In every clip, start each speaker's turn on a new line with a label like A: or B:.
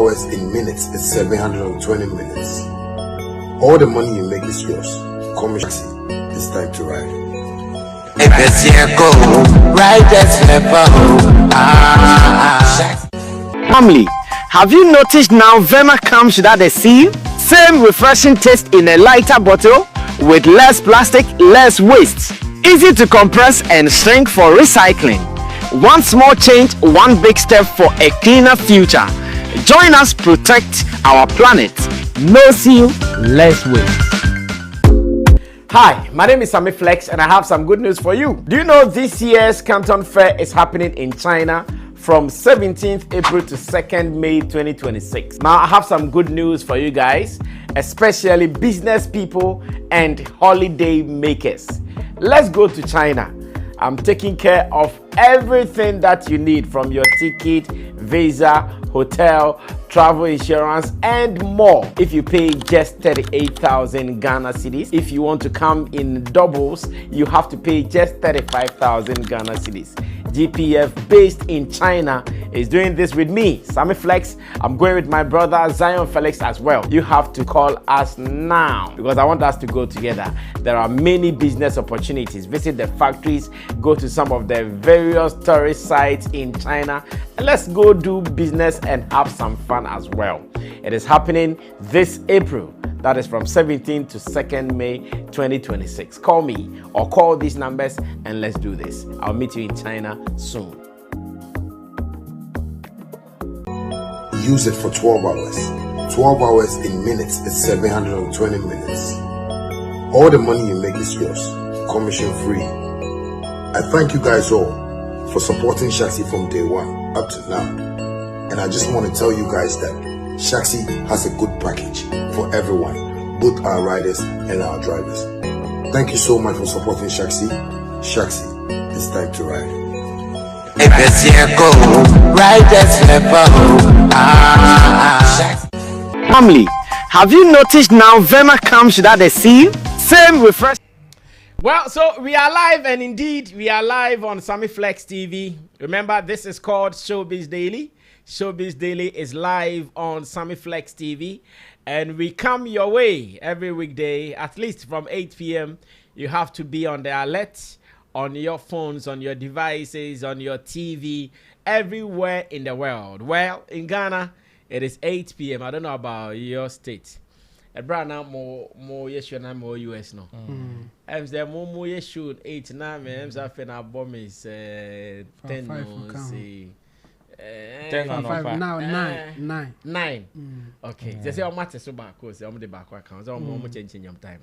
A: hours in minutes is 720 minutes. All the money you make is yours. Come Shaxi, it's time to ride.
B: Family, have you noticed now Vema comes without a seal? Same refreshing taste in a lighter bottle with less plastic, less waste. Easy to compress and shrink for recycling. One small change, one big step for a cleaner future. Join us protect our planet. No seal, less waste. Hi, my name is Sammy Flex and I have some good news for you. Do you know this year's Canton Fair is happening in China from 17th April to 2nd May 2026. Now I have some good news for you guys, especially business people and holiday makers. Let's go to China. I'm taking care of everything that you need, from your ticket, visa, hotel, travel insurance, and more. If you pay just 38,000 Ghana cedis, if you want to come in doubles, you have to pay just 35,000 Ghana cedis. GPF based in China is doing this with me, Sammy Flex. I'm going with my brother Zion Felix as well. You have to call us now because I want us to go together. There are many business opportunities. Visit the factories, go to some of the various tourist sites in China, and let's go do business and have some fun as well. It is happening this April. That is from 17th to 2nd May 2026. Call me or call these numbers and let's do this. I'll meet you in China soon.
A: Use it for 12 hours. 12 hours in minutes is 720 minutes. All the money you make is yours. Commission free. I thank you guys all for supporting Shaxi from day one up to now. And I just want to tell you guys that Shaxi has a good package for everyone, both our riders and our drivers. Thank you so much for supporting Shaxi. Shaxi, it's time to ride.
B: Family, have you noticed now Vema comes without a seal? Same refresh. Well, so we are live, and indeed we are live on Sammy Flex TV. Remember, this is called Showbiz Daily. Showbiz Daily is live on Sammy Flex TV, and we come your way every weekday, at least from 8 p.m. You have to be on the alert on your phones, on your devices, on your TV, everywhere in the world. Well, in Ghana, it is 8 p.m. I don't know about your state. Now more yes na more US no. I'm say more yes 8 na me I'm say na bomb is 10 no say
C: 10 and 5
D: now 9.
B: Okay. They say o mate so back o say o de back account so o change your time.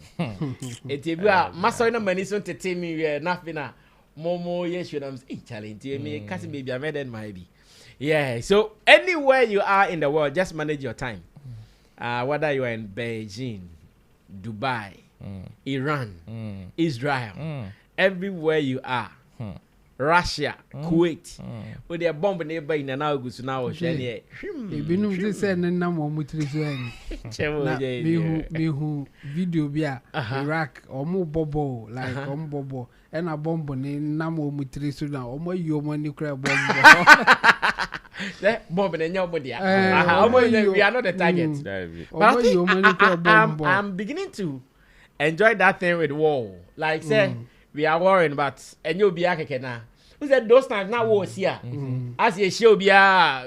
B: Etibia maso na mani so tete mi we na fi na more yes na am say challenge me kasi baby I made my be. Yeah, so anywhere you are in the world, just manage your time. Whether you are in Beijing, Dubai, Iran, Israel, everywhere you are, Russia, Kuwait, with their bomb neighbor in an August now, video
D: bia Iraq or more bobo like bobo and a bomb in Namo Mutri Sudan or more you money crab bomb.
B: Bomb and nobody. We are not the target. But I think I'm beginning to enjoy that thing with Wale. Like say we are worrying, but and you'll be a now. Who said those times now was here? As you show be a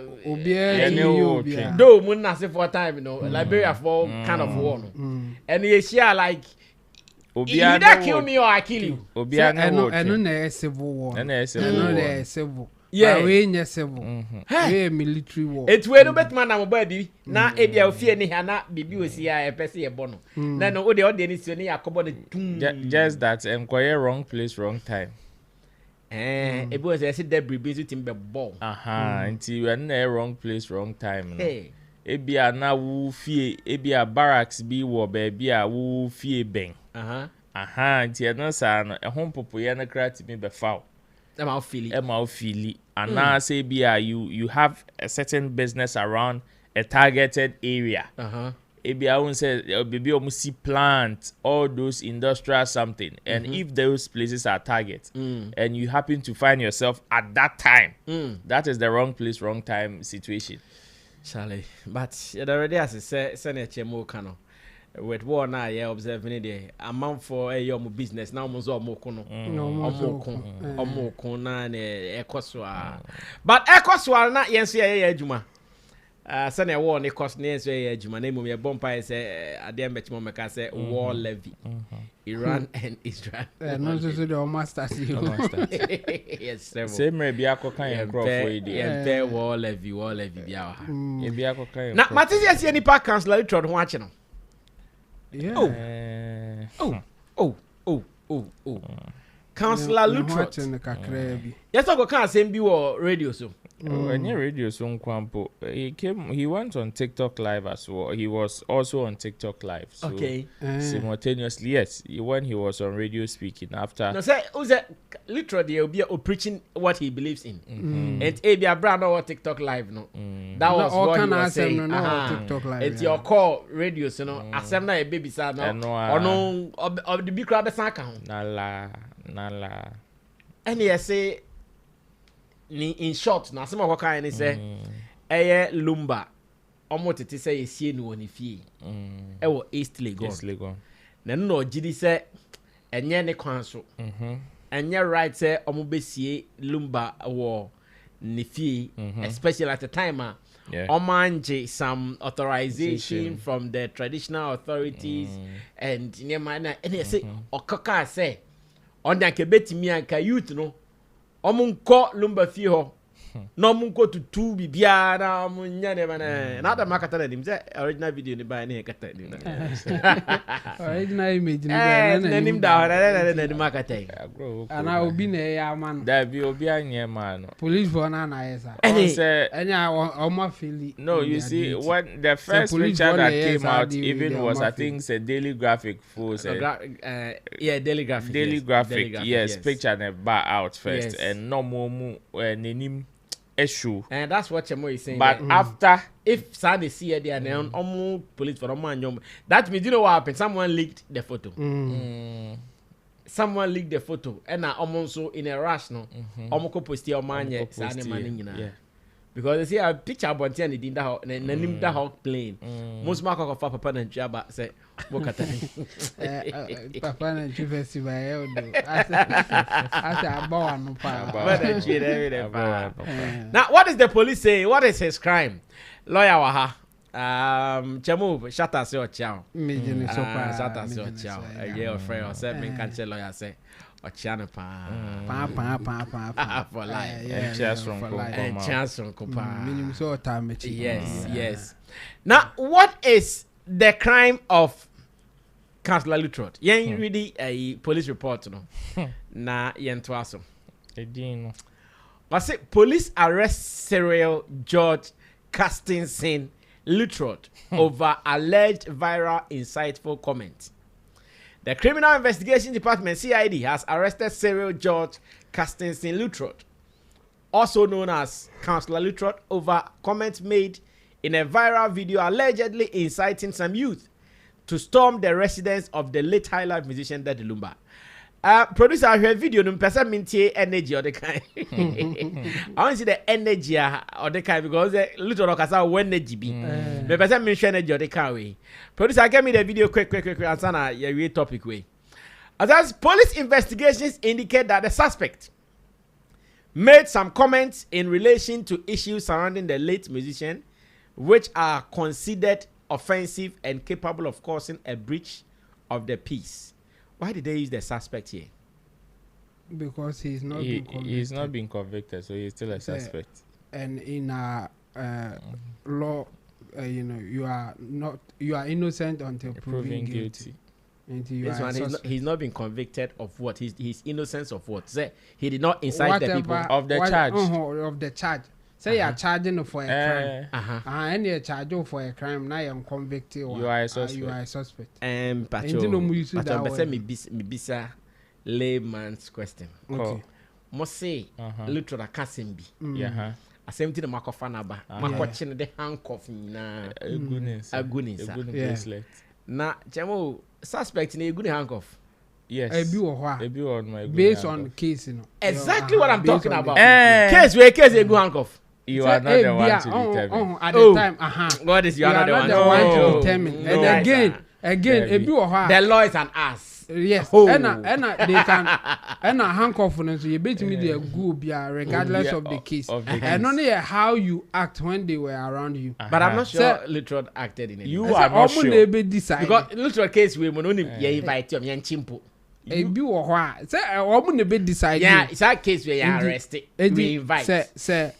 B: do moon as for time, you know, Liberia for kind of war. And you share like you either kill me or I kill you.
D: And civil war. And civil.
B: Yeah,
D: we in civil. Hey, military war.
B: It's where the best man I'm baby. Now, if you fear any hana, baby will see a person a bono. Then all the audience is a couple
C: just that enquire wrong place, wrong time.
B: It was I said Debris busy to be ball.
C: Until you are in the wrong place, wrong time. Hey, it be a now woo fear, it be a barracks be war, baby, a woo fear bang. Until no son, a home popoyana cry to me be foul.
B: I'm feeling.
C: And now say be you have a certain business around a targeted area. Maybe I won't say baby almost see plant all those industrial something. And if those places are target and you happen to find yourself at that time, that is the wrong place, wrong time situation.
B: Charlie, but already as I say, Senator Chemo Kano. With war now, yeah, observing it. A month for a your business now, Mozo Mokono, Omokona, and Ecoswa. But Ecoswa not yes, yeah, Juma. Senator War, Nicos Nes, Juma, name of your bumpire say, I dare bet Momaka say, war levy. Iran and Israel.
D: No, the master.
B: Yes,
C: same maybe I could kind of
B: yeah, war levy, yeah. Now, Matthias, any park councillor Lutterodt watching.
D: Yeah.
B: Oh. Counsellor Lutterodt. Yes, I can't send you or radio so.
C: Any radio so Kwampo. He went on TikTok live as well. He was also on TikTok live. So
B: okay.
C: Simultaneously, yes. When he was on radio speaking after.
B: No, say who's that Lutterodt will be preaching what he believes in. And Abia Brown or TikTok live no. That was what he was saying.
D: TikTok live.
B: It's your call radio so no. Asem a baby sa no. Or no of the big crowd sanka.
C: Nala.
B: And he say in short na some of kind say Lumba omo tete say esie no oni fie e wo East Legon na no gidi say enye ne kwan so enye right say omo besie Lumba wo ne fie especially at the time omanje some authorization from the traditional authorities and na and say okaka say on dan ke betimi anka youth no omunko Lumba fie ho no munko tutu bibia na munya ne bana na da makata na nim say original video ni ba ne kata ni
D: original image ni ba
B: na nim da na ni makata
D: ana obi na ya man
C: da bi obi anye man
D: police for na yesa enya omo feel
C: no you see when the first picture that came out even was I think a Daily Graphic for
B: Daily Graphic
C: yes picture na bar out first and no more nenim issue
B: and that's what Chemo is saying
C: but after
B: if Sunday see there and police for that means you know what happened someone leaked the photo someone leaked the photo and now also in a rush no ko post your man because they see a picture about and in that nanim that hawk plane most mark of papa and jaba say
D: papa and festival
B: now what is the police saying? What is his crime? Lawyer waha Chemu Shatta say ochiao Shatta say ochiao yeah friend or say me can tell lawyer say ochiano pa for life chance from Kopa
D: minimum so time
B: yes now what is the crime of Counsellor Lutterodt? Yen really a police report no na yen to aso
C: edin
B: but say police arrest serial George Castingson Lutterodt over alleged viral insightful comment. The Criminal Investigation Department CID has arrested serial George Castingson Lutterodt, also known as Counsellor Lutterodt, over comments made in a viral video allegedly inciting some youth to storm the residence of the late high life musician Daddy Lumba. Producer, I heard video no person mintie energy or the kind. I want to see the energy or the kind because Lutterodt kasa when energy be. Me person mention energy or the kind way. Producer, give me the video quick answer na your topic way. As police investigations indicate that the suspect made some comments in relation to issues surrounding the late musician, which are considered offensive and capable of causing a breach of the peace. Why did they use the suspect here?
D: Because he's not been convicted.
C: He's not been convicted, so he's still a suspect.
D: And in our law, you are innocent until proven guilty.
B: He's not been convicted of what? His innocence of what? Say he did not incite the people
C: of the charge.
D: Of the charge. Say you are charging for a crime. And you're charging for a crime. Now you're convicted.
C: You are a suspect.
D: You are a suspect.
B: Bisa layman's question.
D: Okay.
B: Must say Lutterodt Kasimbi.
C: Yeah.
B: A same thing Makofana ba. Makochine the handcuff na agunis.
C: Bracelet.
B: Na Chemo suspect in a good handcuff.
C: Yes.
D: Based on the case,
B: Exactly what I'm talking about. Case a good handcuff.
C: You are not the one to determine.
D: At the time,
B: God is you are not
D: the one to determine. And again,
B: the law is an ass.
D: Yes, and they can handcuff them, so you bet me they go regardless of the case. And only how you act when they were around you.
B: But I'm not sure Lutterodt acted in it.
C: You are not sure.
B: Because Lutterodt case we only invite you chimpo.
D: Say decide.
B: Yeah, it's a case where you are arrested. We invite.
D: Say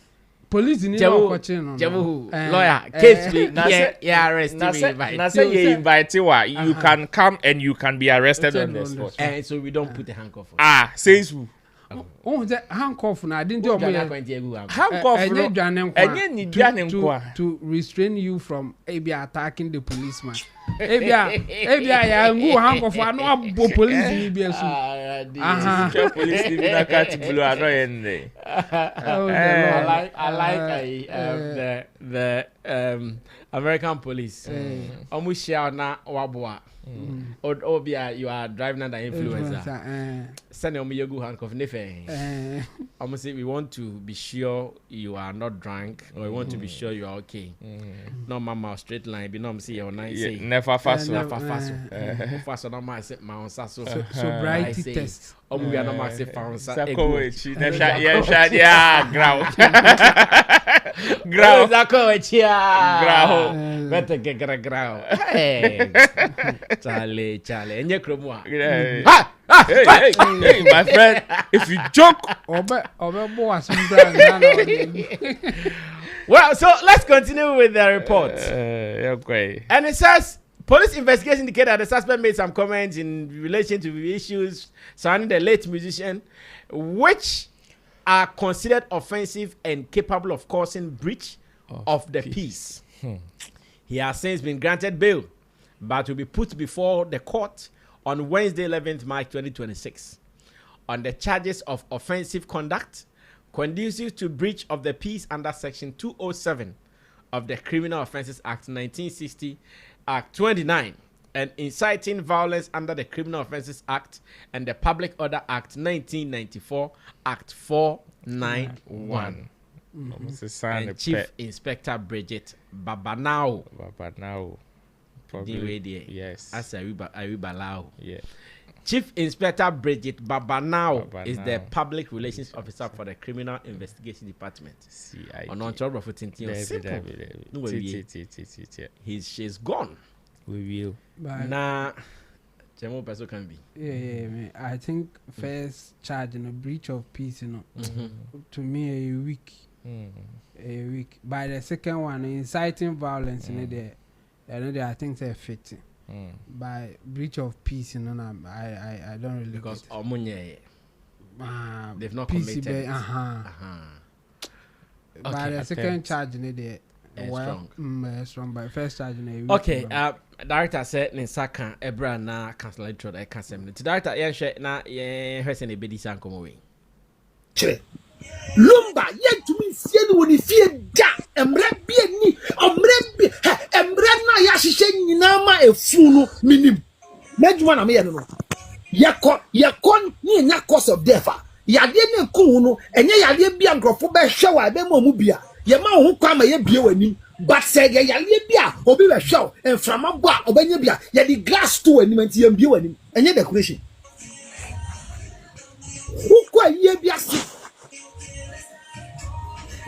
D: police in
B: lawyer case we arrested. We invite.
C: Now say you invite you can come and you can be arrested on the spot.
B: And so we don't put a handcuff on.
C: Says who?
D: The handcuff now. I didn't do
C: handcuff
D: to restrain you from attacking the policeman. Handcuff. I know police in
C: police in that category.
B: I like the American police. Almost share na wabwa. Or you are driving under influence. Send me your good handcuff. Almost say we want to be sure you are not drunk, or we want to be sure you are okay. No mama straight line. Be no see your nice.
C: Never fast.
B: Fast on my set my own sasso.
D: Sobriety test.
B: We are not my say found.
C: Sarkodie.
B: Grow. Better get grow. Hey, Charlie. And your crumwa.
C: Hey, my friend. If you joke,
B: well, so let's continue with the report.
C: Okay.
B: And it says police investigation indicated that the suspect made some comments in relation to the issues surrounding the late musician, which are considered offensive and capable of causing breach of the peace. He has since been granted bail, but will be put before the court on Wednesday, 11th March 2026, on the charges of offensive conduct conducive to breach of the peace under Section 207 of the Criminal Offences Act 1960, Act 29, and inciting violence under the Criminal Offences Act and the Public Order Act 1994, Act 491. And Chief Inspector Bridget Babanao.
C: Yes.
B: As Aribalao.
C: Yeah.
B: Chief Inspector Bridget Babanao is the Public Relations Officer for the Criminal Investigation Department. She's gone.
C: We will.
B: Nah. Person can be.
D: Yeah. I think first charge in a breach of peace, to me a week. A week. By the second one, inciting violence in there. I think they're fitting. By breach of peace, I don't really
B: because they've not
D: committed
B: it.
D: By the second charge in there. Strong. By first charge in a week.
B: Okay. Director said in Saka Ebra na Counsellor Lutterodt Counsellor. Director na person be this and come away.
E: Lumba yet to me see when you fear da emre bi ni emre na ya hihye nyina ma efunu minim medjuma na me ye no yakon ni nya cause of death yade ne ku no enye yade bia nkrofo be hwe wa be mu bia ye ma ho kwa ma ye bie wanim but say ye yade bia obi be hwe enframa bo a obanya bia ye di glass to wanim anti ye bie wanim enye decoration who kwa ye bia si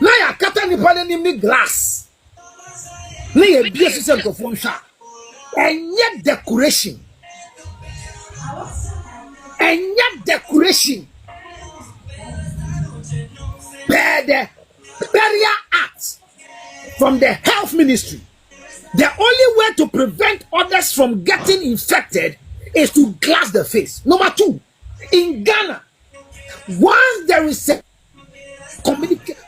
E: na ya kata ni pale ni glass na ye bia system to function enye decoration burial act from the health ministry. The only way to prevent others from getting infected is to glass the face. Number 2, in Ghana, once there is a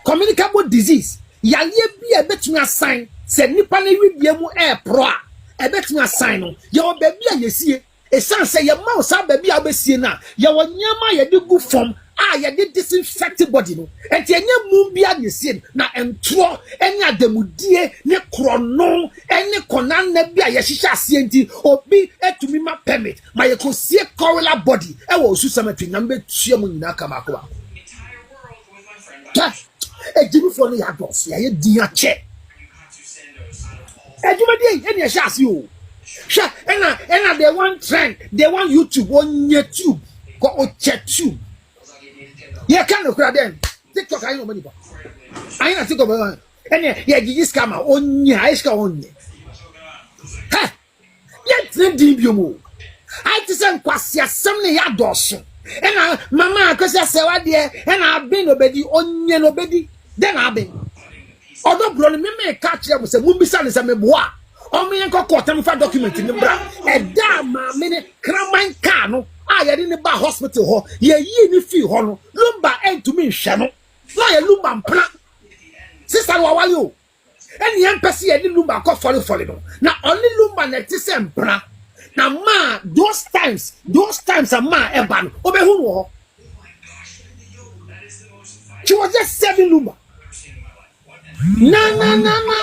E: communicable disease, ya be a between sign, said Nipani with Yemu air pro, a between sign, your baby, you see, a son say your mouse, baby, I'll be seeing now, your nyama, you do good from. Ya did disinfect body no and ye mumbia ni sin na entro enya demudie ne krono ene konan na bia ye hihya asienti obi etumi ma permit ma ye kosie corona body e wo su cemetery na mbetua mu nyina kama ko Jimmy for the adults, yeah, dear check. Edumadi, any Shaxi, oh. And they want trend, they want YouTube on YouTube, go check tube. Yeah, kind of crowd then. TikTok, I know money. I ain't think about it. Yeah, you just come out on your ice on. Ha! Yet, the DBU. I just am quasi assembly adults. And Mamma, because I said, what dear, and I've been obedi on your obedi, then I've been. Although, brother, me catch them with a movie son is a mebois. O me enko quarter for document in the bra. E da ma me ne kraman car no. I didn't ba hospital ho. Ye yi ni fi ho no. Lumba end to me hwe no. Na ye lumba mpra. Sister Wale o. Eni empesi ye ni lumba ko follow no. Na only lumba na ti se mpra. Na ma those times a ma eba no. Obehu no ho. She was just serving lumba. Na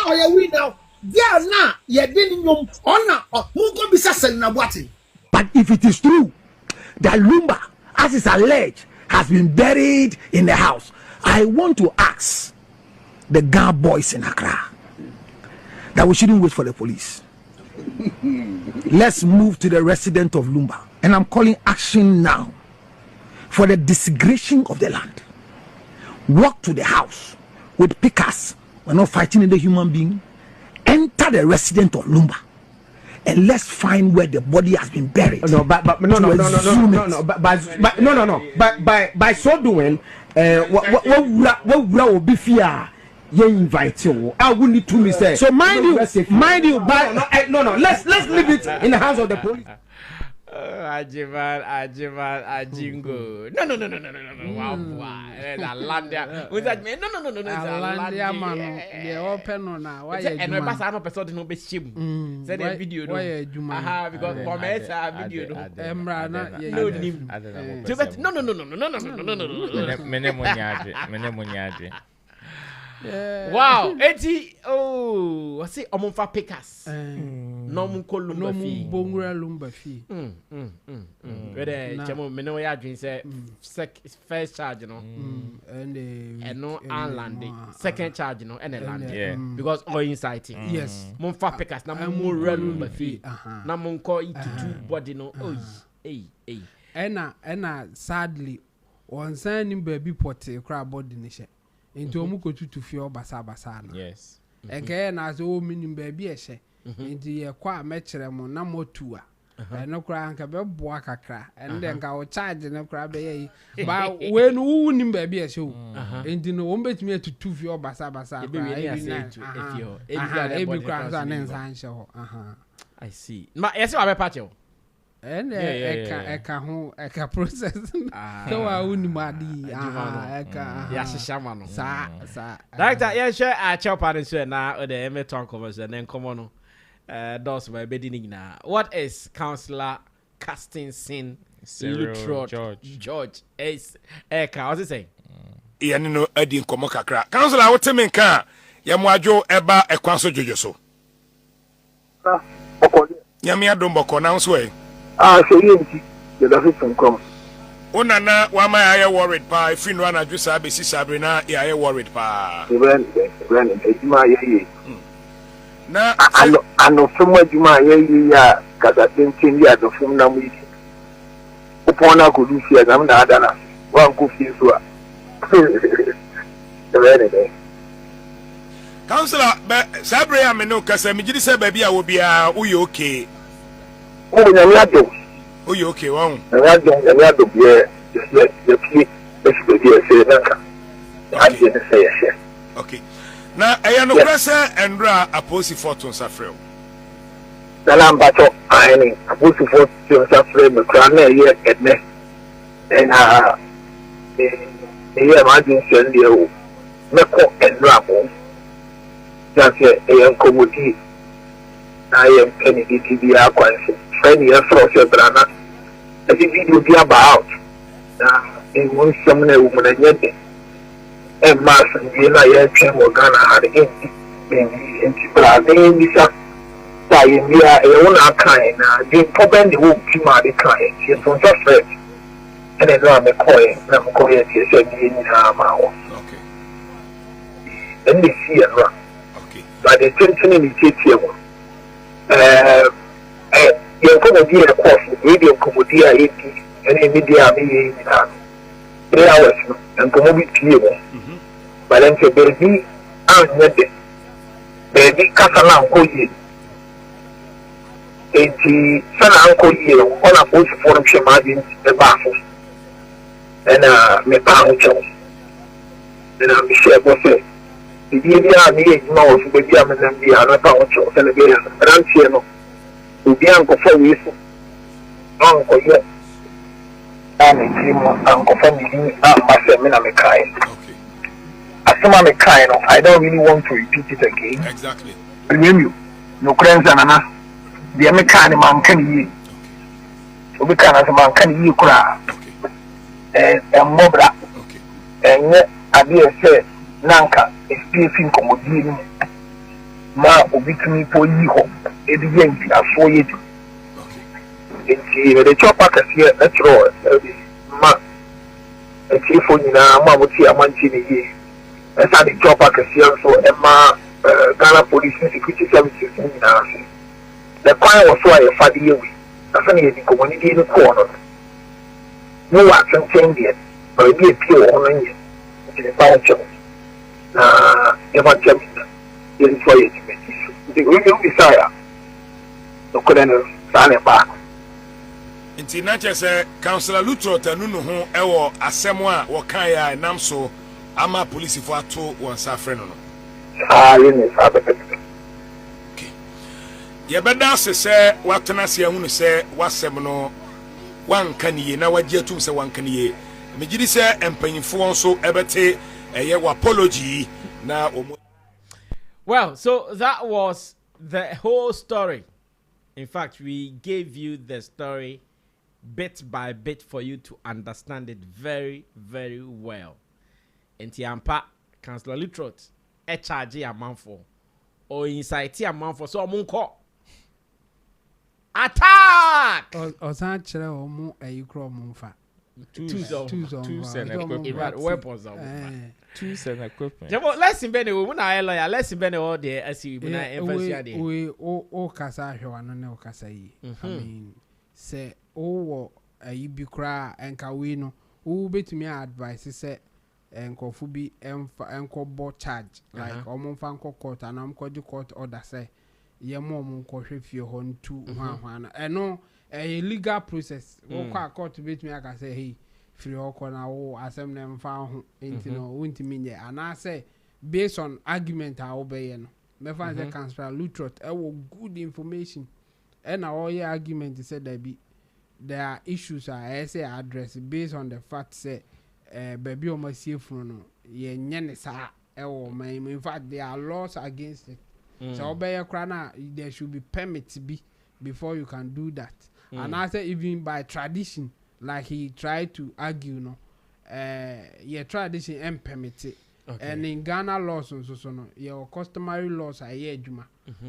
E: oya we now. Yeah, na ye didn't know honor who go be na wati.
F: But if it is true that Lumba, as is alleged, has been buried in the house, I want to ask the gang boys in Accra that we shouldn't wait for the police. Let's move to the resident of Lumba, and I'm calling action now for the desecration of the land. Walk to the house with pickers. We're not fighting the human being. Enter the resident of Lumba and let's find where the body has been buried.
B: No, by so doing, what will be fear? You invite you. I will need to me say. So mind you, let's leave it in the hands of the police.
C: Ajiman, Ajingo. No. Wow. Alandia. Was that me? No.
D: Alandia man. They open on now. Why?
C: And my pass no person no be shim. Say the video.
D: Why Juma?
C: Aha, because comments video.
D: Emra na.
C: No nim. No. Mene. Wow, eti I say omonfa pickers. No mun ko lumba fi.
D: No mun bongura lumba fi.
C: Where chamo me no ya dream say first charge no. And no landing. Second charge no and landing. Yeah. Because all inside.
D: Yes.
C: Mun fa pickers na mun lumba fi. Na mun ko it two body no. Hey.
D: Ena sadly on signing baby pote cry body ni she. Into omuko tutu fi obasa na.
C: Yes.
D: Eke na so minim baby ehye. Nti ye kwa mekere mo na motua. No kra anka be boa kakra. And then ka o charge no kra be ye. Ba we no wunim baby ehye o. Nti no won betimi tutu fi obasa Ebi kra so na nsan ho.
C: I see. Ma yes wa be patch o.
D: And eka process so wa unimadi
C: ya shishama no
D: sa
C: director yeah share a chop and share na the emeton conversation then come on dos by bedini na what is Counsellor Lutterodt George is eka what's he saying
A: ye no adi nkomo kakra Counsellor what me nka ye mo adwo eba ekwanso jojo so nyame adom boko na nso e
G: so yenti the doesn't come.
A: Unana wama ya worried pa if you know na jusa be si sabrina ya worried pa.
G: When ejuma ye.
A: Na
G: ano from ejuma ye ya kasa tintin ya do fum na mu yi. Upona ko du fi exam na adana. Wan ko fi so a.
A: Counsellor Sabria me no kasa me gidi se ba bia wo bia wo ye okay.
G: Oh,
A: you okay, one?
G: And I don't yeah, just let the key, I didn't say a share.
A: Okay. Now, I am no presser and draw a pussy fortune suffer.
G: The lambato, I mean, a pussy fortune suffer, the crown here at me. And here, I didn't send you, Mako and Rabo. Just a young commodity. I am penny TV acquaintance. Any effort your brother. The video be about in one summoner woman and yet and Mass and Villa Yam Morgana had in Brazil. By India, a own kind, the problem the whole Pima decline. She is from just red and then I'm a coin, I'm going to say in our mouth.
A: Okay.
G: and they see and run.
A: Okay.
G: But the tension in the TTM. You come with the course, radio comedy, and in media, me, 3 hours, and come with you. But then say, baby, I'm not it. Baby, Casala, Koyi. Eti sana uncle ye on a boat for him margin the baffle. And me pa uncle. And I'm sure what say. The idea me knows baby I'm an MD and a pound of celebration. Ranchiano. To be uncle for you. Uncle you. I'm a dream uncle family. I'm myself in a kind.
A: Okay.
G: As I'm a kind of, I don't really want to repeat it again.
A: Exactly.
G: Remember you. No friends and anna. The American man can ye. We can as a man can ye cry. And Mobra. And yet, I dare say, Nanka is piercing commodine. Ma obitumi for ye home. It is young, I saw it. The chopper can see a natural. Ma, a chief on Mamuti, a manchini ye. As I the chopper can see also Emma Ghana Police Security Services in our. The choir was so a fatty away. That's only the community in the corner. No action change yet, but it be a pure on it. It is about chance. Never chance. It is why it's the women desire. No couldn't stand it back.
A: Nti na chese Counsellor Lutterodt anu no ho ewo asemo a wo kan ya nam so ama police fo ato won sa frɛ no no.
G: Yes,
A: Yebeda se watena se ahunu se wasem no wanka niye na wagye atum se wanka niye megidi se empanyifo nso ebete eye apology na omo.
B: Well, so that was the whole story. In fact, we gave you the story bit by bit for you to understand it very, very well. Entiampa, Counsellor Lutterodt, charge a man for, or incite a man for so munko. Attack!
D: Osan chere omu ayikro mumfa.
B: Tools and equipment. Weapons.
C: Tools and equipment.
B: Let's bend it. We na lawyer. Let's bend it all there. As you na emphasize.
D: We o kasa hwe no ne o kasa yi. I mean, say o ayibi kra enka we no. Wo betumi advice say enkofu bi enko bo charge like omumfa enko court and amko court order say ye mom nko hwe fie ho ntu hwa na eno a legal process wo kwa court betumi aka say hey free oko na wo asem na mfa ho entino wontimi nye ana say based on argument a wo be ye no me fa say Counsellor Lutterodt wo good information and all your argument said there are issues I say address based on the fact say baby o ma sie funu no ye nyene sa in fact there are laws against it. So obey krana there should be permits before you can do that. And I say even by tradition like he tried to argue no your tradition and permit it. And in Ghana laws so no your customary laws are here juma.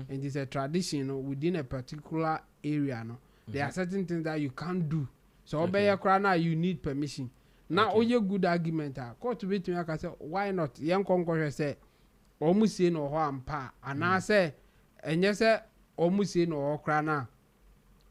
D: And it's a tradition within a particular area no there are certain things that you can't do. So obey krana you need permission. Now all your good argument court to be to me say why not young conqueror say almost say no ho ampa and I say and yes say almost say no ho krana.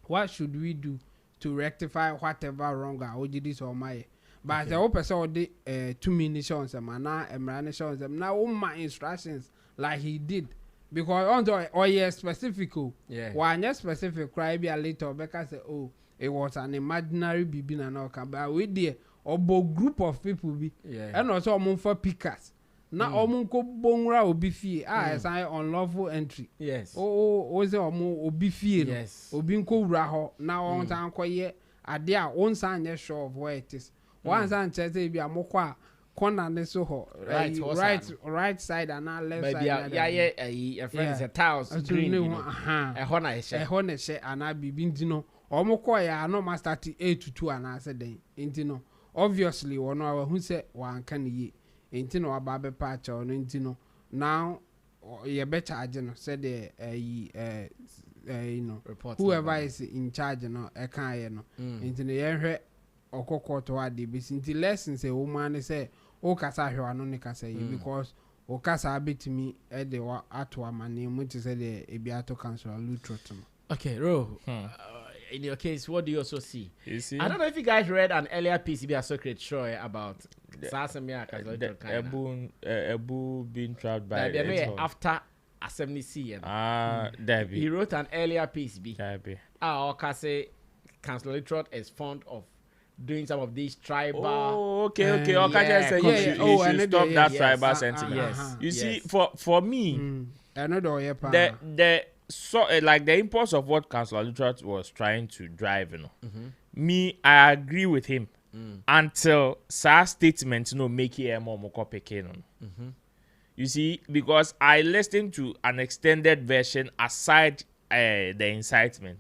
D: What should we do to rectify whatever wrong I did this or my but the open so the 2 minutes them and now shows them now my instructions like he did because on or yes specific one yes specific cry be a little because say oh it was an imaginary bibi na no can but we there obo group of people be and also among for pickers na omo ko bonra obi fie assign unlawful entry
B: yes
D: o say omo obi fie no obi nko wura ho na on san koye ade a on san ye sure of where it is one san say bi amokọ a corner ne so ho right side and left side
B: maybe a friend is a tiles green ehona
D: ehona ana bibi ntino omokọ ya no master 8 to 2 ana say den ntino obviously one our who say one can ye intino ababe patch or intino now you better agent said you know whoever is in charge no e kan ye no intino ye hwe okoko to ade be sinti lessons a woman say o kasa hwe ano ne kasa ye because okasa abetimi e de wa ato amane mu te say the ebiato Counsellor Lutterodt.
B: Okay, Ro. In your case, what do you also see?
C: You see?
B: I don't know if you guys read an earlier piece by Secret Troy about Sammy
C: Ebu being trapped by
B: after Assembly C.
C: Debbie.
B: He wrote an earlier piece.
C: Debbie.
B: Counsellor Lutterodt is fond of doing some of these tribal.
C: Oh, okay. You should stop that tribal sentiment.
B: Yes.
C: You see, for me,
D: the
C: so like the impulse of what Counsellor Lutterodt was trying to drive, me, I agree with him until sa statement, make it more You see, because I listened to an extended version aside the incitement,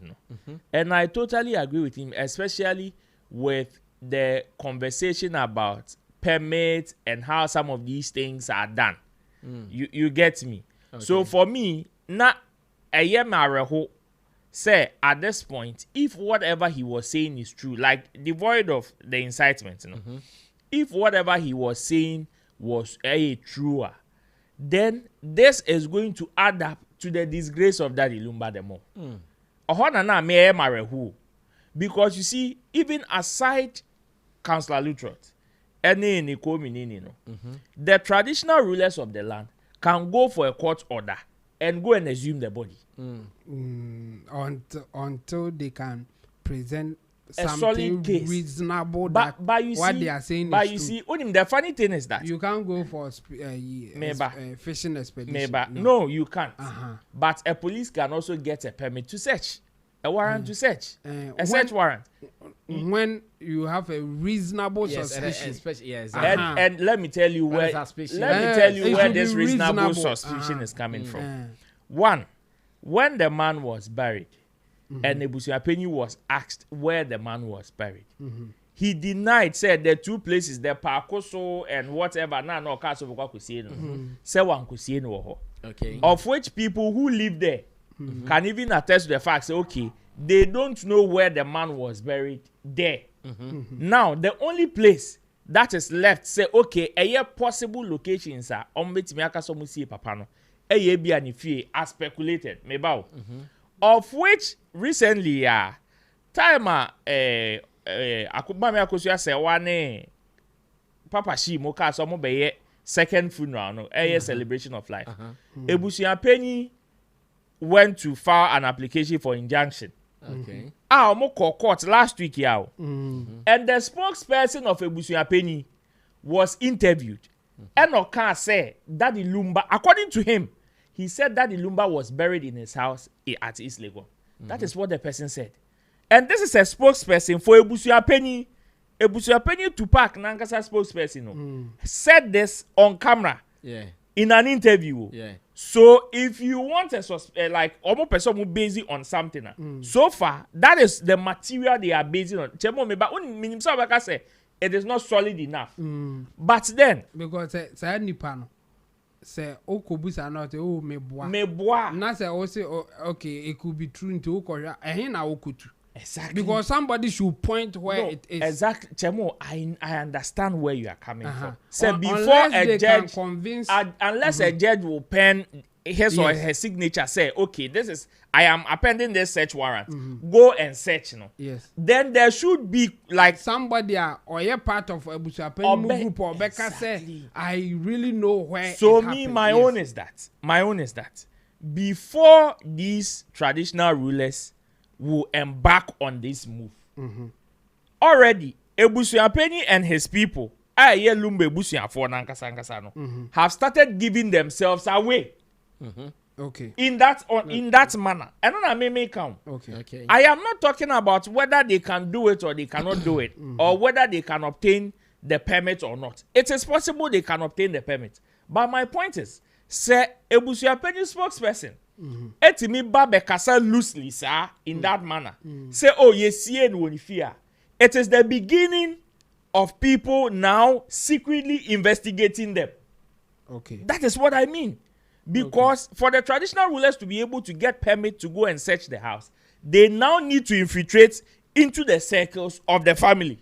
C: and I totally agree with him, especially with the conversation about permits and how some of these things are done. You get me? Okay. So for me, say at this point, if whatever he was saying is true, like devoid of the incitement, if whatever he was saying was truer, then this is going to add up to the disgrace of Daddy Lumba the more. Because you see, even aside Counsellor Lutterodt, the traditional rulers of the land can go for a court order and go and exhume the body.
D: Until they can present
C: a
D: something
C: solid case.
D: Reasonable
C: but you
D: what
C: see,
D: they are saying
C: but
D: is
C: you
D: true.
C: see, the funny thing is that
D: you can't go for fishing expedition.
C: No, you can't. But a police can also get a permit to search, a warrant to search, a search warrant.
D: When you have a reasonable suspicion.
C: And let me tell you where this reasonable suspicion is coming from. One, when the man was buried, and Ebusuapeni was asked where the man was buried, he denied, said the two places, the Pakoso and whatever, okay, of which people who live there can even attest to the fact, say, okay, they don't know where the man was buried there. Now, the only place that is left, say, okay, a possible locations are as speculated, of which recently, time akubami akosia se wane papa shi moka so mo be second funeral no celebration of life. Ebusuapeni went to file an application for injunction.
B: Okay.
C: Mo court last week and the spokesperson of Ebusuapeni was interviewed. And Oka said Daddy Lumba, according to him, he said Daddy Lumba was buried in his house at East Legon. That is what the person said. And this is a spokesperson for Ebusuapeni. Ebusuapeni Tupac Nankasa spokesperson said this on camera in an interview. So if you want a like almost person who based on something, so far that is the material they are basing on. It is not solid enough. But then
D: because say nipano say okobusa not
C: meboa
D: na say o say okay it could be true into okoya ehin na okutu.
C: Exactly.
D: Because somebody should point where it is.
C: Exactly. Chemo, I understand where you are coming from. So
D: before a judge convince,
C: unless a judge will pen his or her signature, say, okay, I am appending this search warrant. Go and search,
D: Yes.
C: Then there should be like
D: somebody or a part of Ebusuapeni group or Becca say, I really know where.
C: So my own is that before these traditional rulers will embark on this move. Already, Ebusuapeni and his people, Lumba Ebusuafo nankasa have started giving themselves away.
D: Okay.
C: In that manner. And then I may count.
D: Okay.
C: I am not talking about whether they can do it or they cannot do it, or whether they can obtain the permit or not. It is possible they can obtain the permit. But my point is, say Ebusuapeni spokesperson, etimi babe kasa loosely, sir, in that manner. Say, oh, yes, it is the beginning of people now secretly investigating them.
D: Okay.
C: That is what I mean. Because for the traditional rulers to be able to get permit to go and search the house, they now need to infiltrate into the circles of the family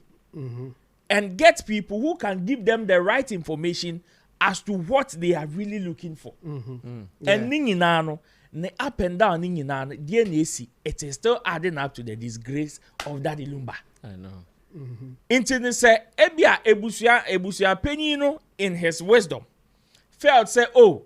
C: and get people who can give them the right information as to what they are really looking for. And Ninginano, ne up and down Ninginano, DNAC, it is still adding up to the disgrace of Daddy Lumba.
B: I know.
C: Internet say, Ebia Ebusia Penino in his wisdom felt say, oh,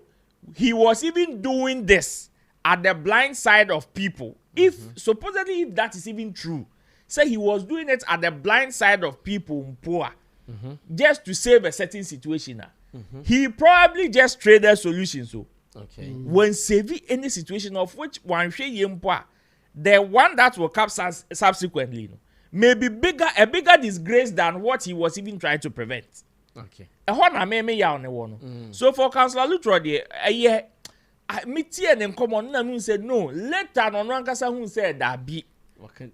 C: he was even doing this at the blind side of people. If supposedly if that is even true, say he was doing it at the blind side of people poor, just to save a certain situation. He probably just traded solutions. So when saving any situation of which one the one that will come subsequently maybe a bigger disgrace than what he was even trying to prevent.
B: Okay.
C: So for Counsellor Lutterodt, me tie them come on and said no. Later on, Rankasa who said that be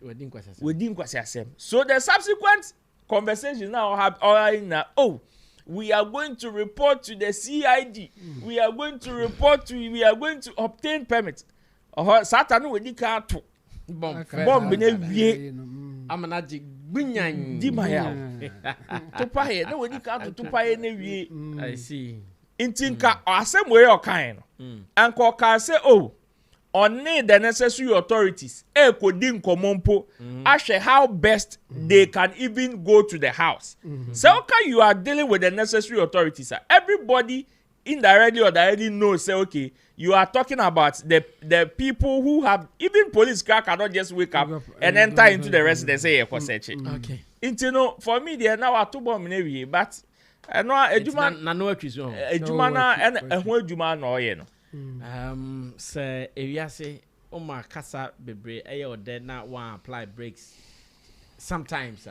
C: we didn't question. So the subsequent conversations now have all in oh, we are going to report to the CID. We are going to obtain permits. Satan we did bomb
B: Amanaji Bunyan
C: Dimaya. Tupaye, no, we can't to pay any.
B: I see.
C: In Tinka, or some way or kind. And Koka say, oh, on need the necessary authorities, Kodin Komompo, ashe how best they can even go to the house. So, okay, you are dealing with the necessary authorities. Everybody indirectly or directly knows, say, okay, you are talking about the people who have, even police car cannot just wake up and enter into the residence. Okay. Into for me, they are now a 2 bomb in but I know a Juma and a whole Juma no.
B: Say, if you say, oh, my casa bebre, or dead now one apply breaks. Sometimes,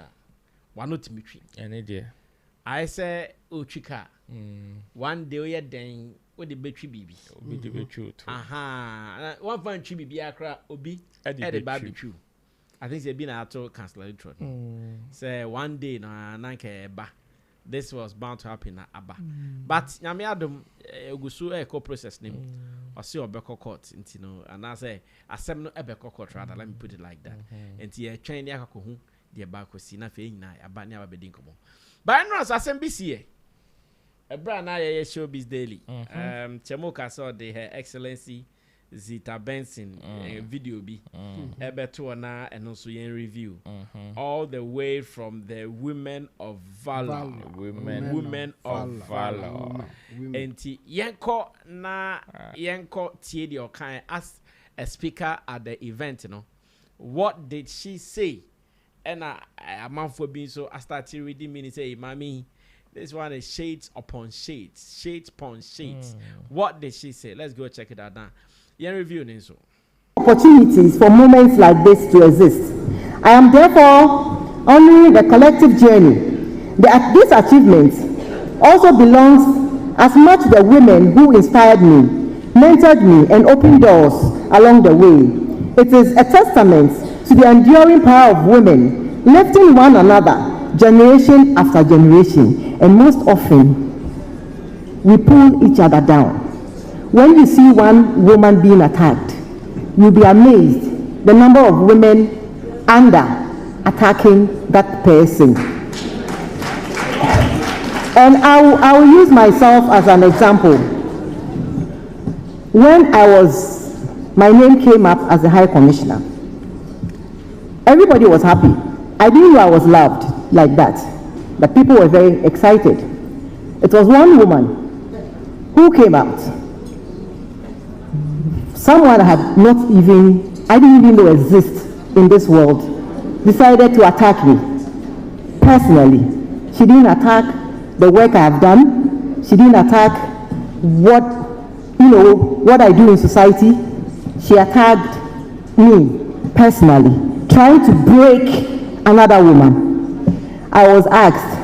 B: one not me treat.
C: Any dear.
B: I say, oh, chica. One day, we are then. With the battery baby. Aha. 1.3 baby akra obi at the barbecue. I think they've been at all Counsellor Lutterodt. Say one day na nanke ba. This was bound to happen at Abba. But Yami Adam Gusu eco process name or see Obeko court intino and I say a seminal Ebeko court rather let me put it like that. And tia train the Akaku, the Abako Sina Fena, Abania Bedinkomo. But I know as SMBC. A brand I showbiz daily. Chemoka saw the Her Excellency Zita Benson video be Ebetuana and also in review. All the way from the women of valor. Women of valor. And Yanko na Yanko Tiedio kind as a speaker at the event, you know. What did she say? And a month for being so I started reading me and say, Mommy. This one is shades upon shades, shades upon shades. What did she say? Let's go check it out now. You're reviewing so.
H: Opportunities for moments like this to exist. I am therefore honoring the collective journey. This achievement also belongs as much to the women who inspired me, mentored me, and opened doors along the way. It is a testament to the enduring power of women, lifting one another generation after generation, and most often we pull each other down. When you see one woman being attacked, you'll be amazed the number of women under attacking that person. And I will use myself as an example. When my name came up as the High Commissioner, everybody was happy. I didn't know I was loved like that. The people were very excited. It was one woman who came out. Someone I didn't even know exist in this world, decided to attack me personally. She didn't attack the work I have done. She didn't attack what I do in society. She attacked me personally, trying to break another woman. I was asked,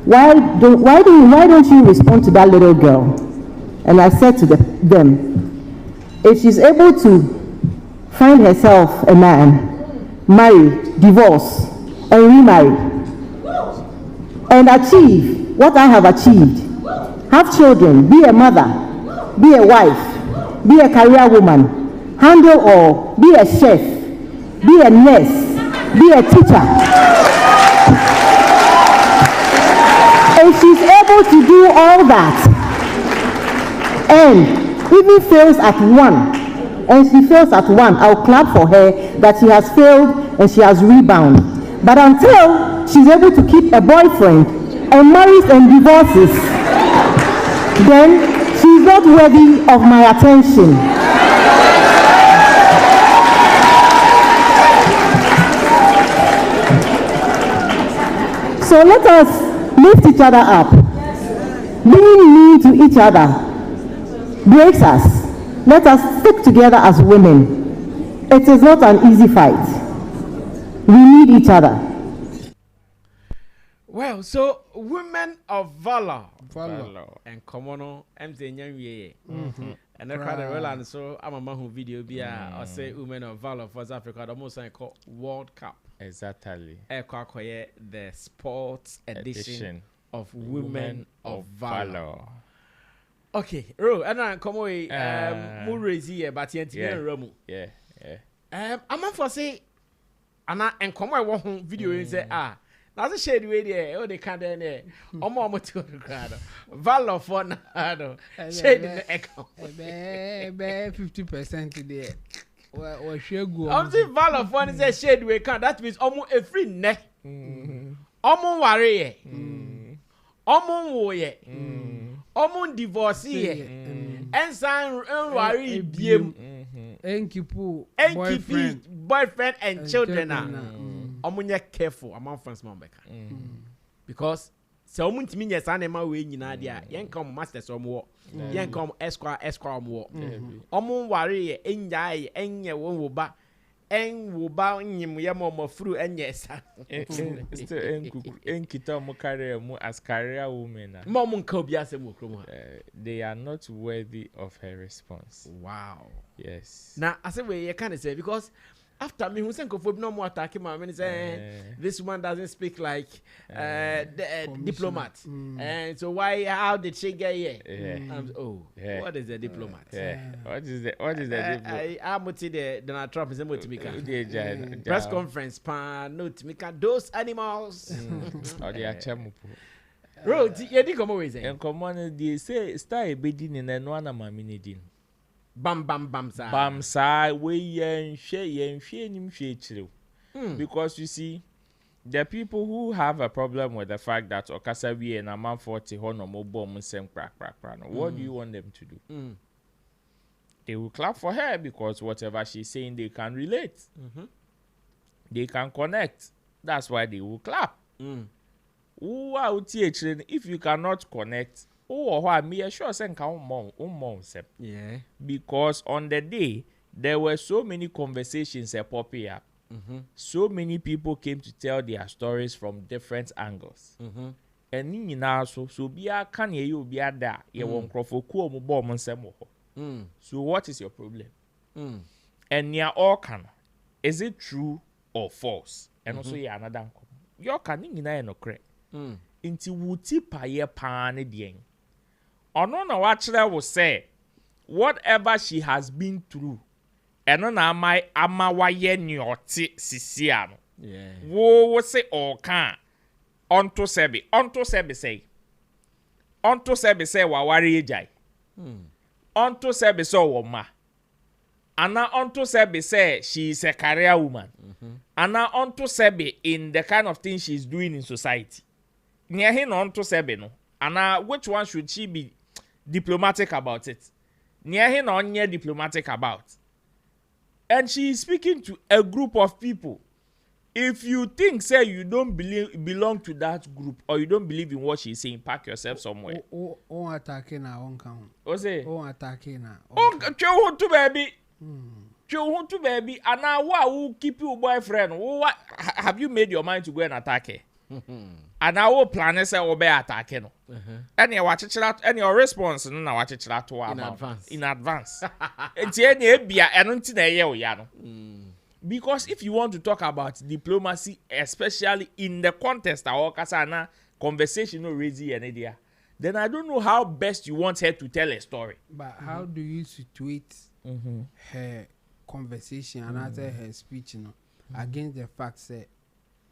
H: why don't you respond to that little girl? And I said to them, if she's able to find herself a man, marry, divorce, and remarry, and achieve what I have achieved, have children, be a mother, be a wife, be a career woman, handle all, be a chef, be a nurse, be a teacher. If she's able to do all that, and even fails at one, and she fails at one, I'll clap for her that she has failed and she has rebounded. But until she's able to keep a boyfriend and marries and divorces, then she's not worthy of my attention. So let us lift each other up. Being mean to each other breaks us. Let us stick together as women. It is not an easy fight. We need each other.
B: Well, so women of valor. And Komono, MTN, and I cried a roll, and so I'm a man who video be or say women of valor for South Africa, almost like World Cup.
C: Exactly.
B: The sports edition of women of valor. Okay, Ro, and I come away, Murazy, but yet, Ramu.
C: Yeah.
B: I'm not for say, and come away one video and say, now the shade way there, oh, they can't there. Omo to the crowd. Valor for now. Shade in the echo.
D: 50% today. Or share go.
B: I'm saying valor for say shade way can. That means almost a free neck. Omo worry. Omo woye. Omo divorcee. And sign worry biem.
D: Enkipu
B: boyfriend and children. Omunya careful among friends Mambeka. Because so much mean yes anema we nyina dia yen come masters omo yen come esquire omo omo ware enjai enye won wo ba nyim ye mo fru enye sa
C: still enkita mo career mo as career women
B: mo nka obi asem wo krom.
C: They are not worthy of her response.
B: Wow.
C: Yes.
B: Now I say we can say because after me, who said no more attacking my man say this woman doesn't speak like diplomat, and so how did she get here? What is a diplomat?
C: What is the diplomat?
B: I'm the Donald Trump is able to make press conference. No, to make those animals.
C: Oh, they are chamupo.
B: Road, you did come away.
C: And come on, they say stay bedin in and one maminidin.
B: Bam
C: sa we yen share because you see the people who have a problem with the fact that okasa we and a man 40 hono mo bomb same crack. What do you want them to do? They will clap for her because whatever she's saying they can relate. They can connect. That's why they will clap. If you cannot connect, me sure because on the day there were so many conversations popping up. So many people came to tell their stories from different angles. And so be a can you be a da ye won't crofo mu bomb nsem ho. So what is your problem? And near all can is it true or false? And also ya another your can nyina no correct. Inti wuti pa ye pa ne dien. Ono na wachre will say whatever she has been through eno na ama waye nyoti sisia no wo say oka onto sebi say wa ware ejai onto sebi so wo ma ana onto sebi say she is a career woman ana onto sebi in the kind of thing she's doing in society near him onto sebi no ana which one should she be diplomatic about it? Near him on diplomatic about. And she is speaking to a group of people. If you think say you don't belong to that group or you don't believe in what she's saying, pack yourself somewhere.
D: Oh attacking na on count.
B: Say?
D: Oh attacking na.
B: Oh, to baby. To baby. And now who keep your boyfriend? What have you made your mind to go and attack her? And I will plan say obey attacking. And you watch it out and your response no na watch it out in advance. It's any bia and because if you want to talk about diplomacy, especially in the context of Kasana conversation already and idea, then I don't know how best you want her to tell a story.
D: But how do you situate her conversation and after her speech, against the fact that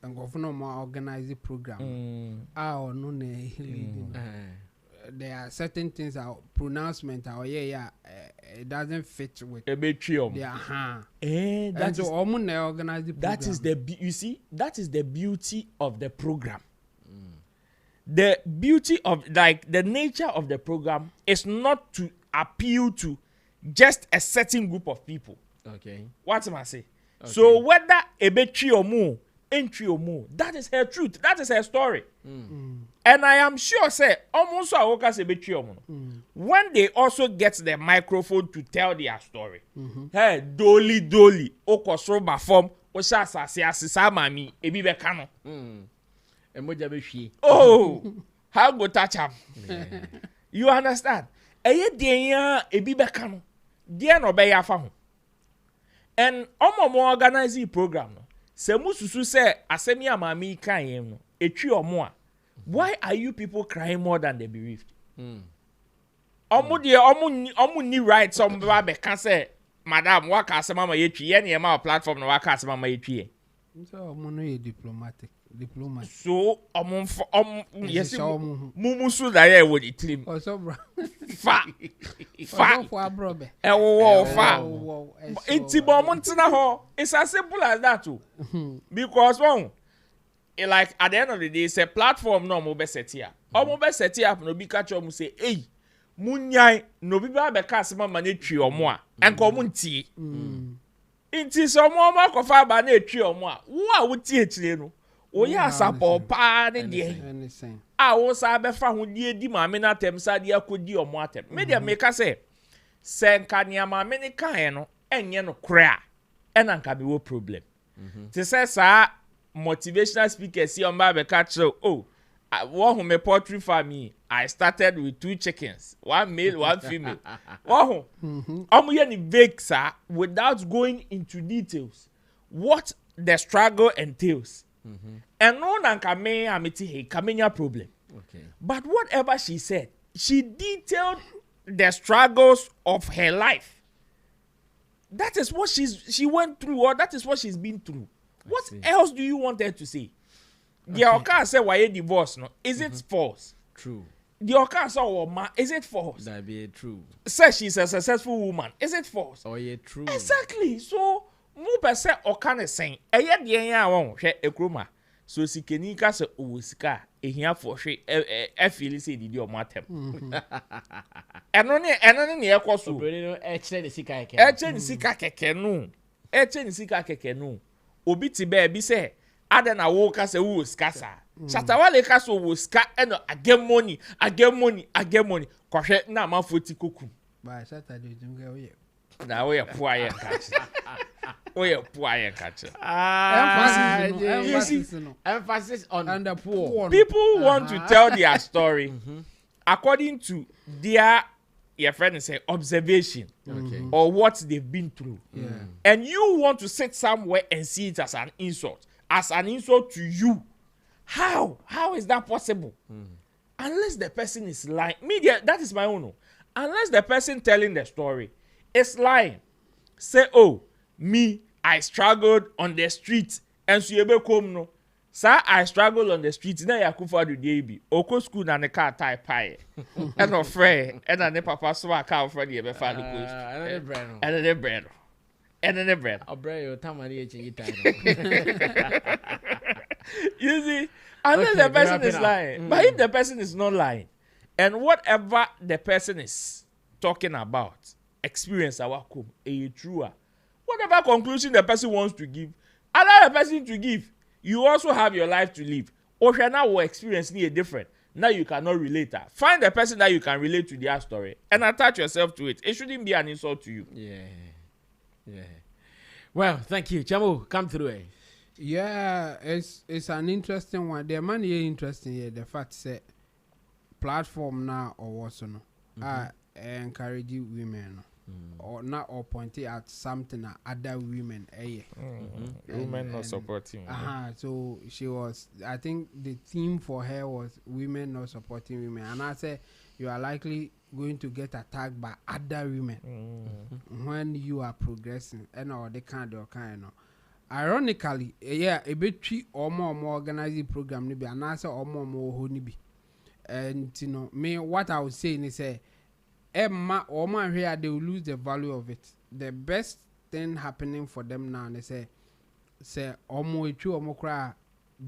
D: and governor more organized program. No there are certain things our pronouncement it doesn't fit with
C: a betrium.
D: That is organize the program.
C: That is you see, that is the beauty of the program. The beauty of like the nature of the program is not to appeal to just a certain group of people.
B: Okay.
C: What am I saying? Okay. So whether a betrium entry or more, that is her truth. That is her story. And I am sure, say, almost a worker say when they also get the microphone to tell their story. Hey, dolly, okosro ba form, osha sa mami, ebi be kano. Oh, how go touch him? You understand? Eye denya ebi be kano. Dia no be ya fa ho. And omo organize the program. Se mususu se asemi amami kan yem no etwi omo a. Why are you people crying more than the bereaved? Omu ni right some be can say madam waka asema ma yetwi ye na ma platform na waka asema ma yetwi.
D: So omu no ye diplomat.
C: So yes mumusu da ye wo ditrim.
D: Oso bra.
C: Fa.
D: For brobe.
C: Fa. Iti bo mo ntina ho. It's as simple as that too. Because one like at the end of the day, it's a platform no mo be set here. Mo be set here no bi catch mo say, "Hey, munyai no bi ba be ka asema ma na twi omo a." Enko mo ntie. Inti so mo akofa ba na twi omo a. Wo a wo tie tire no. O ya sapo pa ne de. A wo sa be fa ho die di ma me na tem sa de akodi omo atem. Me de me ka say, "Senka nia ma me ne kan no, enye no kra." Ena nka be wo problem. Ti say sa motivational speaker see on Bible catch one me poultry farm I started with 2 chickens, 1 male, 1 female. Vague sir without going into details what the struggle entails. And no nan kame amiti he kamenya problem. Okay. But whatever she said, she detailed the struggles of her life. That is what she went through, or that is what she's been through. What else do you want her to say? The Oka say why divorce no? Is it false? True. The Oka say is it false?
B: That be true.
C: Say she's a successful woman. Is it false?
B: Oh yeah, true.
C: Exactly. So mu per se Oka ne saying eye de yan won hwe ekroma. So sikeni ka se owosika ehia for hwe e feel say didi o matem. Eno ne ne ekoso.
B: Obere no e kire ne sika keke.
C: E kire ne sika keke no. E kire ne sika keke no. Obi ti be bi say adena wo ka se wo skasa. Shatta Wale ka so wo ska eno agemoni. Kwahwe na amafoti koku.
D: Ba Shatta de jumga oye.
C: Na oye poa ye catch. Oye poa ye catch.
B: Emphasis on the poor.
C: People want to tell their story according to their friend say observation or what they've been through. And you want to sit somewhere and see it as an insult to you. How is that possible? Unless the person is lying. Media, that is my own. Unless the person telling the story is lying. Say, oh, me, I struggled on the street and so you come no. Sir, I struggle on the streets. Now Yakufa do baby. Oko school na ne car tie pie. And no friend. And na ne papa so a car friend ye be fa the coach. And the bread.
B: Obre yo tamani echingi time.
C: You see, unless the person is lying. But if the person is not lying, and whatever the person is talking about, experience our come, true. Whatever conclusion the person wants to give, allow the person to give. You also have your life to live. Or now will experience need different. Now you cannot relate that. Find the person that you can relate to their story and attach yourself to it. It shouldn't be an insult to you.
B: Yeah. Well, thank you. Chamu, come through it.
D: Yeah, it's an interesting one. The man here interesting here. The fact that platform now or what's no, I encourage women or not or pointing at something that other women.
C: Women not supporting.
D: So she was. I think the theme for her was women not supporting women, and I said you are likely going to get attacked by other women when you are progressing and all the kind. Ironically, a bit tree or more organizing program nibi and answer or more ho nibi. and you know me what I was saying is Emma or man here they will lose the value of it. The best thing happening for them now they say omo echu omo kra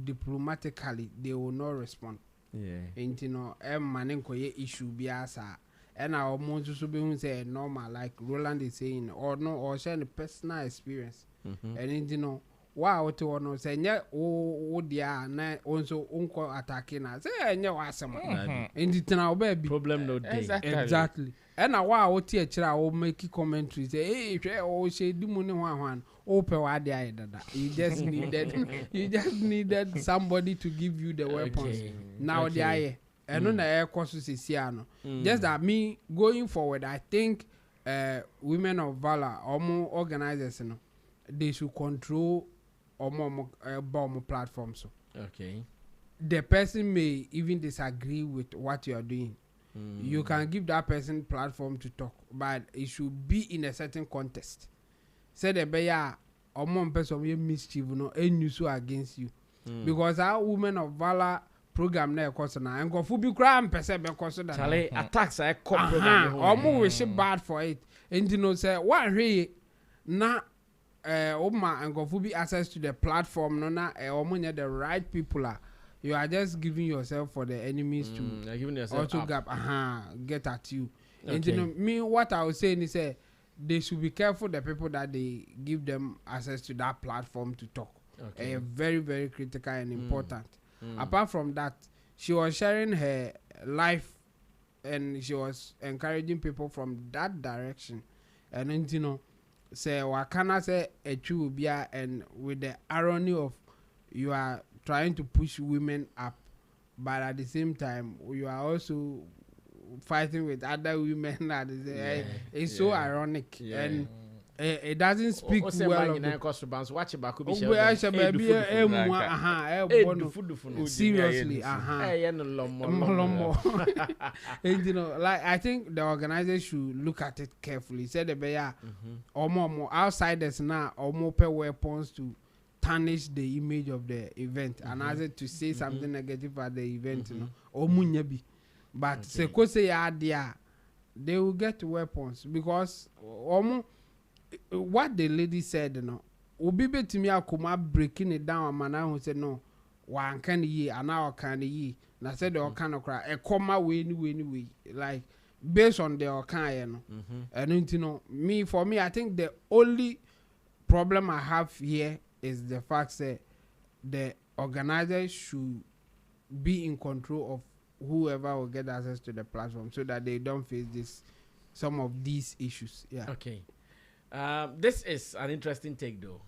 D: diplomatically they will not respond.
B: Yeah.
D: And you know Emma nenkoye issue biasa and I almost so be say normal like Roland is saying or no or share the personal experience. And you know wow to one say nya o dia na also unko attacking na say nya wasem and it now baby
B: Problem no day.
D: Exactly. And now wow tie kira o make commentary say hey hwe o she di mu ne hwan o pe wa dia dada you just needed somebody to give you the weapons. Now they are and no na air course say no just that me going forward I think women of valor or more organizers you know they should control or more bomb platforms. So
B: Okay.
D: the person may even disagree with what you are doing. You can give that person platform to talk, but it should be in a certain context. Say the beya or more person will mischief no and use against you. Because our women of valor program na ekoso na enkofu bi kra mpese be koso da
B: Charlie attacks I cop program
D: omo we she bad for it and you know say one hwe na oma enkofu bi access to the platform no na omo nya the right people are you are just giving yourself for the enemies to
B: giving yourself
D: also gap get at you. And you know me what I was saying is they should be careful the people that they give them access to that platform to talk. Very very critical and important. Apart from that, she was sharing her life and she was encouraging people from that direction. And then you know say wakana say echubia and with the irony of you are trying to push women up, but at the same time you are also fighting with other women that is it's so ironic and it doesn't speak well of seriously and you know like I think the organizers should look at it carefully. Say the bear or more outsiders now or more pay weapons to tarnish the image of the event and as it to say something negative at the event, you know, or munyabi. But say they will get weapons because what the lady said, you know, Ubibe to me akuma breaking it down and man who said no, one can ye and now can ye. And I said the kind of cry a comma way like based on the kind, you know. And you know, for me I think the only problem I have here is the fact that the organizers should be in control of whoever will get access to the platform so that they don't face some of these issues. Yeah.
B: Okay. This is an interesting take though.